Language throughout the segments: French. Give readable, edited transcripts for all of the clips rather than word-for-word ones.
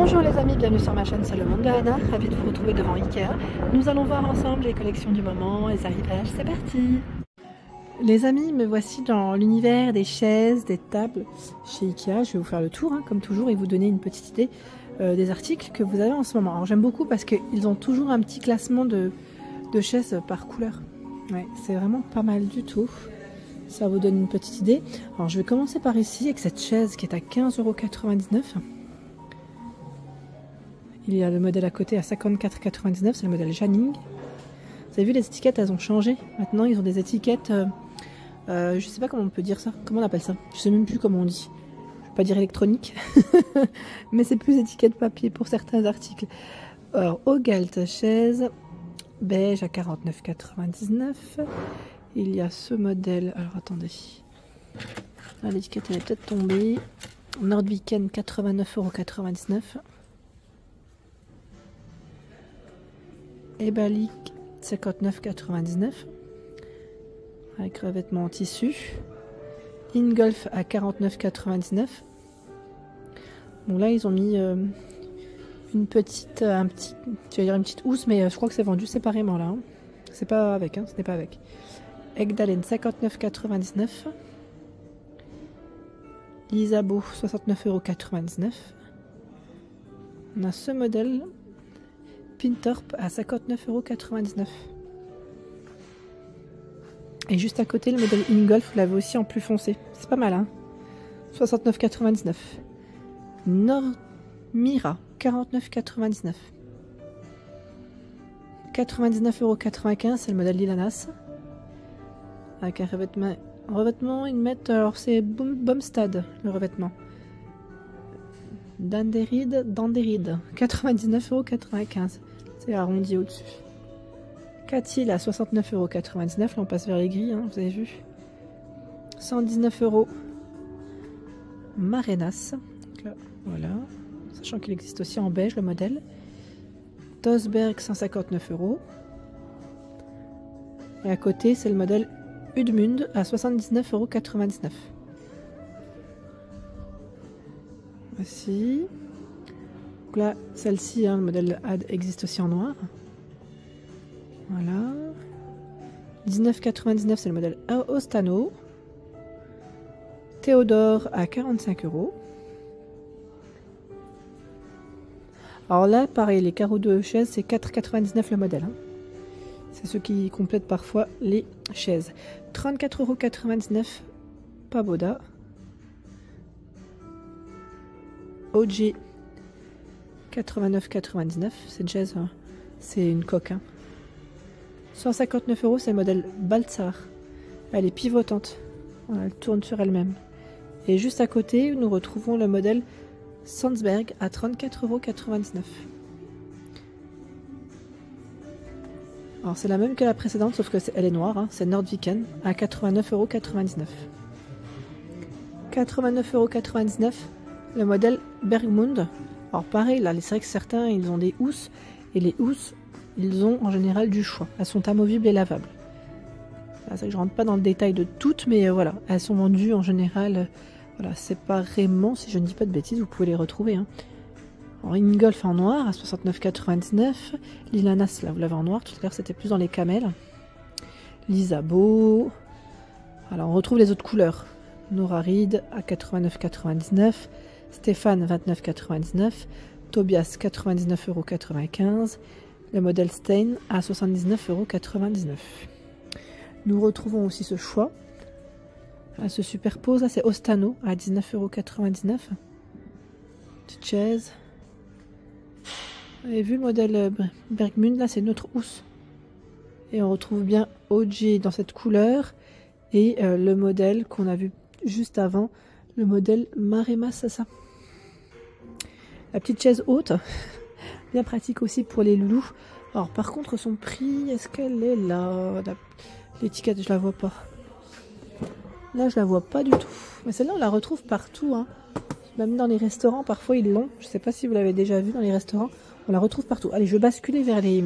Bonjour les amis, bienvenue sur ma chaîne, c'est le monde de Anna, ravie de vous retrouver devant Ikea. Nous allons voir ensemble les collections du moment, les arrivages, c'est parti. Les amis, me voici dans l'univers des chaises, des tables chez Ikea. Je vais vous faire le tour, comme toujours, et vous donner une petite idée des articles que vous avez en ce moment. Alors j'aime beaucoup parce qu'ils ont toujours un petit classement de chaises par couleur. Ouais, c'est vraiment pas mal du tout. Ça vous donne une petite idée. Alors je vais commencer par ici avec cette chaise qui est à 15,99 €. Il y a le modèle à côté à 54,99 €, c'est le modèle Janning. Vous avez vu, les étiquettes, elles ont changé. Maintenant, ils ont des étiquettes, je sais pas comment on peut dire ça. Comment on appelle ça? Je sais même plus comment on dit. Je vais pas dire électronique, mais c'est plus étiquette papier pour certains articles. Alors, Ogalt chaise beige à 49,99 €. Il y a ce modèle. Alors, attendez. L'étiquette, elle est peut-être tombée. Nordviken 89,99 €. Ebalik 59,99 € avec revêtement en tissu. Ingolf à 49,99 €. Bon là ils ont mis une petite, je vais dire une petite housse, mais je crois que c'est vendu séparément là. C'est pas avec, ce n'est pas avec. Egdalen 59,99 €. Isabeau 69,99 €. On a ce modèle Pintorp à 59,99 €. Et juste à côté, le modèle Ingolf, vous l'avez aussi en plus foncé. C'est pas mal, 69,99 €. Normira, 49,99 €. 99,95 €, c'est le modèle Lilanas. Avec un revêtement, ils mettent, alors c'est Bomstad, le revêtement. Danderide, 99,95 €. C'est arrondi au-dessus. Catil à 69,99 €. Là, on passe vers les gris, vous avez vu. 119 €. Marenas. Donc là, voilà. Sachant qu'il existe aussi en beige, le modèle. Tosberg, 159 €. Et à côté, c'est le modèle Udmund à 79,99 €. Voici. Donc là, celle-ci, le modèle Ad existe aussi en noir. Voilà. 19,99 €, c'est le modèle Ostano. Théodore à 45 €. Alors là, pareil, les carreaux de chaise, c'est 4,99 € le modèle. C'est ceux qui complètent parfois les chaises. 34,99 € Paboda. OG 89,99 €, cette chaise, c'est une coque. 159 €, c'est le modèle Baltzar. Elle est pivotante, voilà, elle tourne sur elle-même. Et juste à côté, nous retrouvons le modèle Sandsberg à 34,99 €. Alors c'est la même que la précédente, sauf qu'elle est noire, c'est Nordviken à 89,99 €. 89,99 €, le modèle Bergmund. Alors pareil, là, c'est vrai que certains, ils ont des housses, et les housses, ils ont en général du choix. Elles sont amovibles et lavables. Là, c'est vrai que je rentre pas dans le détail de toutes, mais voilà, elles sont vendues en général, voilà, séparément, si je ne dis pas de bêtises, vous pouvez les retrouver. Alors, Ingolf en noir à 69,99 €. Lilanas, là, vous l'avez en noir, tout à l'heure, c'était plus dans les camels. L'Isabeau. Alors, on retrouve les autres couleurs. Norarid à 89,99 €. Stéphane 29,99 €. Tobias 99,95 €. Le modèle Stein à 79,99 €. Nous retrouvons aussi ce choix. Elle se superpose. Là, c'est Ostano à 19,99 €. Petite chaise. Vous avez vu le modèle Bergmund, là c'est notre housse. Et on retrouve bien OG dans cette couleur. Et le modèle qu'on a vu juste avant, le modèle Maremas, c'est ça. La petite chaise haute, bien pratique aussi pour les loulous. Alors par contre son prix, est-ce qu'elle est là? L'étiquette, je la vois pas. Là je la vois pas du tout. Mais celle-là on la retrouve partout. Même dans les restaurants, parfois ils l'ont. Je sais pas si vous l'avez déjà vu dans les restaurants. On la retrouve partout. Allez, je vais basculer vers les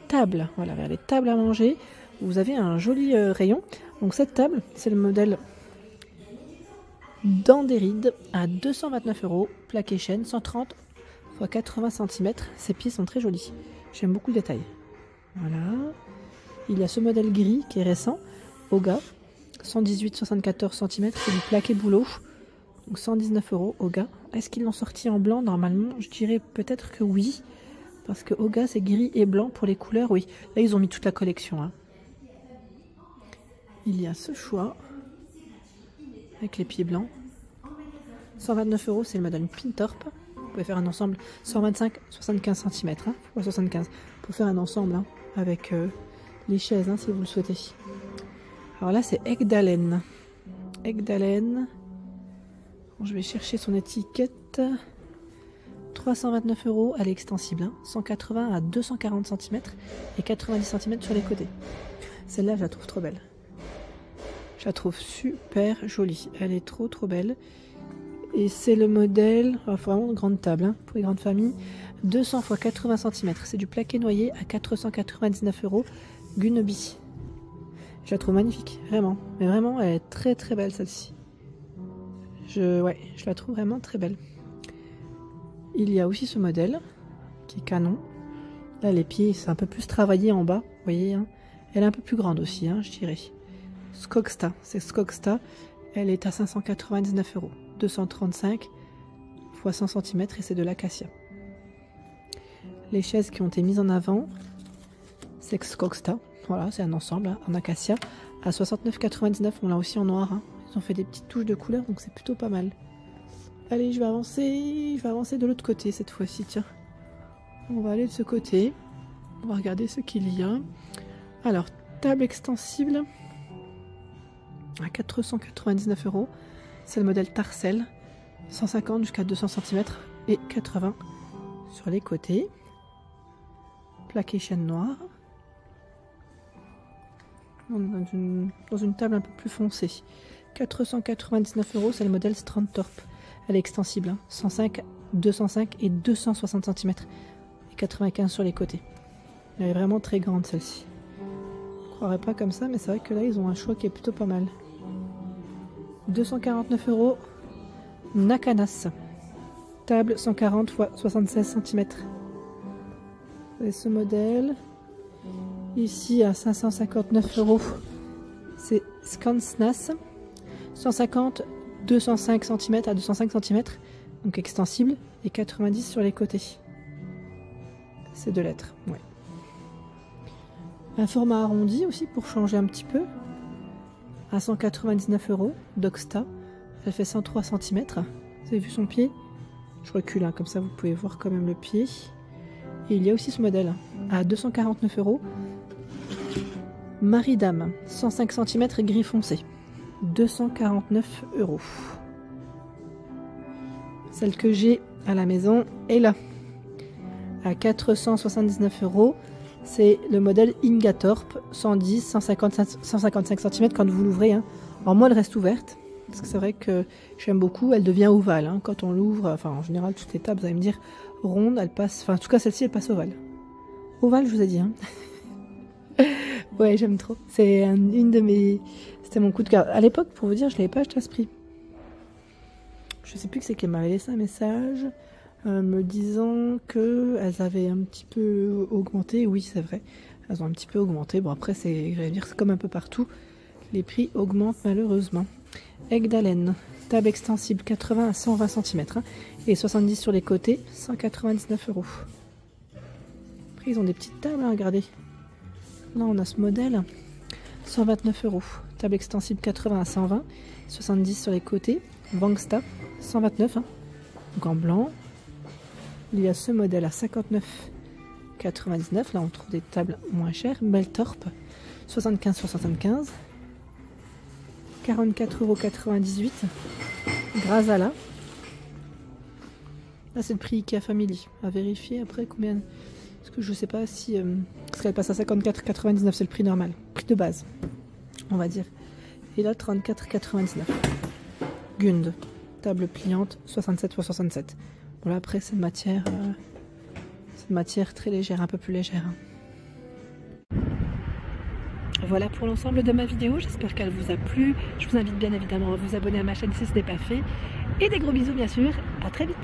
tables. Voilà, vers les tables à manger. Vous avez un joli rayon. Donc cette table, c'est le modèle Danderide à 229 €, plaqué chêne, 130 x 80 cm. Ces pieds sont très jolis. J'aime beaucoup le détail. Voilà. Il y a ce modèle gris qui est récent. Oga. 118-74 cm. C'est du plaqué boulot. Donc 119 € Oga. Est-ce qu'ils l'ont sorti en blanc? Normalement, je dirais peut-être que oui. Parce que Oga, c'est gris et blanc pour les couleurs. Oui, là, ils ont mis toute la collection. Hein. Il y a ce choix. Avec les pieds blancs. 129 €, c'est le modèle Pintorp. Vous pouvez faire un ensemble 125-75 cm. Hein, 75 pour faire un ensemble hein, avec les chaises, hein, si vous le souhaitez. Alors là, c'est Egdalen. Egdalen. Bon, je vais chercher son étiquette. 329 €, elle est extensible. Hein, 180 à 240 cm et 90 cm sur les côtés. Celle-là, je la trouve trop belle. Je la trouve super jolie. Elle est trop belle. Et c'est le modèle, vraiment grande table hein, pour les grandes familles. 200 x 80 cm. C'est du plaqué noyer à 499 €. Gunneby. Je la trouve magnifique, vraiment. Mais vraiment, elle est très belle celle-ci. Je la trouve vraiment très belle. Il y a aussi ce modèle qui est canon. Là, les pieds, c'est un peu plus travaillé en bas. Vous voyez, hein. Elle est un peu plus grande aussi, hein, je dirais. Skogsta, c'est Skogsta. Elle est à 599 €. 235 x 100 cm et c'est de l'acacia. Les chaises qui ont été mises en avant, c'est Skogsta. Voilà, c'est un ensemble hein, en acacia. À 69,99 €, on l'a aussi en noir. Hein. Ils ont fait des petites touches de couleur, donc c'est plutôt pas mal. Allez, je vais avancer de l'autre côté cette fois-ci, tiens. On va aller de ce côté. On va regarder ce qu'il y a. Alors, table extensible à 499 €. C'est le modèle Tarcel. 150 jusqu'à 200 cm et 80 sur les côtés. Plaqué chêne noir. Dans une table un peu plus foncée. 499 €, c'est le modèle Strandtorp. Elle est extensible, hein. 105, 205 et 260 cm et 95 sur les côtés. Elle est vraiment très grande celle-ci. Je ne croirais pas comme ça, mais c'est vrai que là ils ont un choix qui est plutôt pas mal. 249 €, Nakanas. Table 140 x 76 cm. Et ce modèle. Ici à 559 €, c'est Skansnas. 150, 205 cm à 205 cm, donc extensible, et 90 sur les côtés. C'est 2 lettres, ouais. Un format arrondi aussi pour changer un petit peu. À 199 €, Doxta. Elle fait 103 cm. Vous avez vu son pied? Je recule, hein, comme ça vous pouvez voir quand même le pied. Et il y a aussi ce modèle à 249 €. Maridame, 105 cm et gris foncé. 249 €. Celle que j'ai à la maison est là. À 479 €. C'est le modèle Ingatorp. 110, 155 cm quand vous l'ouvrez. Hein. Alors moi, elle reste ouverte. Parce que c'est vrai que j'aime beaucoup. Elle devient ovale. Hein, quand on l'ouvre. Enfin, en général, toutes les tables, vous allez me dire, ronde, elle passe. Enfin, en tout cas, celle-ci, elle passe ovale. Ovale, je vous ai dit. Hein. Ouais, j'aime trop. C'est une de mes... C'était mon coup de cœur. À l'époque, pour vous dire, je ne l'avais pas acheté à ce prix. Je sais plus que c'est qu'elle m'avait laissé un message me disant qu'elles avaient un petit peu augmenté. Oui, c'est vrai. Elles ont un petit peu augmenté. Bon, après, j'allais dire, c'est comme un peu partout. Les prix augmentent malheureusement. Egdalen. Table extensible 80 à 120 cm. Hein, et 70 sur les côtés. 199 €. Après, ils ont des petites tables, hein, regardez. Là, on a ce modèle, 129 €. Table extensible 80 à 120, 70 sur les côtés. Vangsta, 129, hein, donc en blanc. Il y a ce modèle à 59,99 €. Là, on trouve des tables moins chères. Meltorp, 75 sur 75. 44,98 €. Grazala. Là, c'est le prix Ikea Family. À vérifier après combien... Parce que je sais pas si... parce qu'elle passe à 54,99 €, c'est le prix normal. Prix de base, on va dire. Et là, 34,99 €. Gund. Table pliante, 67 x 67. Bon là, après, c'est une matière très légère, un peu plus légère. Voilà pour l'ensemble de ma vidéo. J'espère qu'elle vous a plu. Je vous invite bien évidemment à vous abonner à ma chaîne si ce n'est pas fait. Et des gros bisous, bien sûr. À très vite.